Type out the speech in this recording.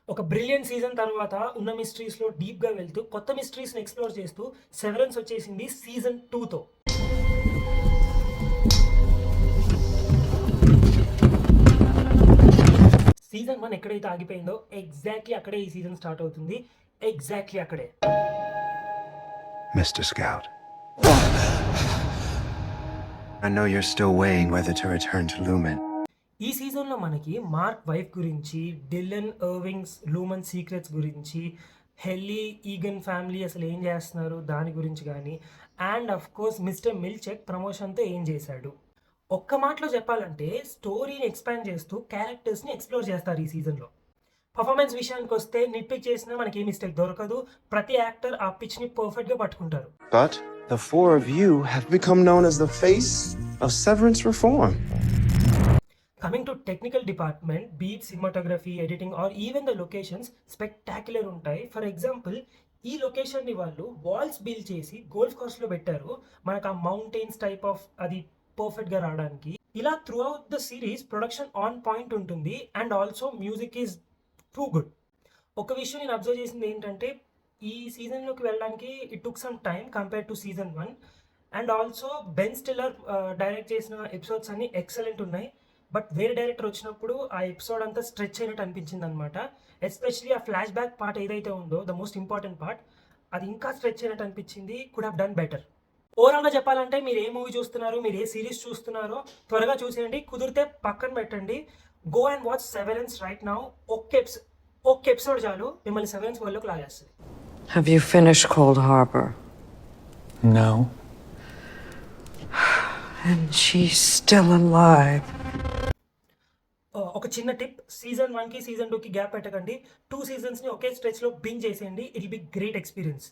ఒక brilliant season తర్వాత ఉన్న మిస్టరీస్‌లో డీప్‌గా వెళ్తూ, కొత్త మిస్టరీస్‌ని ఎక్స్‌ప్లోర్ చేస్తూ 'సెవెరెన్స్' వచ్చేసింది సీజన్ 2తో. సీజన్ 1 ఎక్కడైతే ఆగిపోయిందో ఎగ్జాక్ట్‌లీ అక్కడే ఈ సీజన్ స్టార్ట్ అవుతుంది. ఎగ్జాక్ట్‌లీ అక్కడే. Mr. Scout. I know you're still weighing whether to return to Lumen. ఈ సీజన్‌లో మనకి మార్క్ వైఫ్ గురించి, డిల్లన్ ఇర్వింగ్స్ లూమన్ సీక్రెట్స్ గురించి, హెల్లీ ఈగన్ ఫ్యామిలీ అసలు ఏం చేస్తున్నారు దాని గురించి గానీ, అండ్ ఆఫ్ కోర్స్ మిస్టర్ మిల్చెక్ ప్రమోషన్‌తో ఏం చేశాడు. ఒక్క మాటలో చెప్పాలంటే స్టోరీని ఎక్స్‌పాండ్ చేస్తూ క్యారెక్టర్స్‌ని ఎక్స్‌ప్లోర్ చేస్తారు ఈ సీజన్‌లో. పర్ఫార్మెన్స్ విషయానికొస్తే నిట్ పిక్ చేసినా మనకి ఏ మిస్టేక్ దొరకదు. ప్రతి యాక్టర్ ఆ పిచ్‌ని పర్ఫెక్ట్‌గా పట్టుకుంటారు. But the four of you have become known as the face of Severance reform. Coming to technical department, be it cinematography, editing or even the locations spectacular ఉంటాయి. For example ఈ లొకేషన్‌ని వాళ్ళు వాల్స్ బిల్డ్ చేసి golf కోర్స్‌లో పెట్టారు. మనకు ఆ mountains type of అది పర్ఫెక్ట్‌గా రావడానికి. ఇలా throughout the series production on point ఉంటుంది. And also music is too good. ఒక విషయం నేను అబ్జర్వ్ చేసింది ఏంటంటే, ఈ సీజన్‌లోకి వెళ్ళడానికి it took some time compare to season 1. And also Ben Stiller direct చేసిన ఎపిసోడ్స్ అన్నీ ఎక్సలెంట్ ఉన్నాయి. బట్ వేరే డైరెక్టర్ వచ్చినప్పుడు ఆ ఎపిసోడ్ అంతా స్ట్రెచ్ అయినట్టు అనిపించిందనమాట. ఎస్పెషల్లీ ఆ ఫ్లాష్ బ్యాక్ పార్ట్ ఏదైతే ఉందో ద మోస్ట్ ఇంపార్టెంట్ పార్ట్, అది ఇంకా స్ట్రెచ్ అయినట్టు అనిపించింది. Could have done better. ఓవరాల్‌గా చెప్పాలంటే మీరు ఏ మూవీ చూస్తున్నారో, మీరు ఏ సీరీస్ చూస్తున్నారో త్వరగా చూసేయండి. కుదిరితే పక్కన పెట్టండి. Go and watch 'Severance' right now. ఒక్క ఎపిసోడ్ చాలు మిమ్మల్ని 'సెవెరెన్స్' వరల్డ్‌లోకి లాగేస్తది. Have you finished Cold Harbor? No. And she's still alive. ఒక చిన్న టిప్, సీజన్ 1కి సీజన్ 2కి గ్యాప్ పెట్టకండి. 2 సీజన్స్‌ని ఒకే స్ట్రెచ్‌లో బింజ్ చేసేయండి. It will be great experience.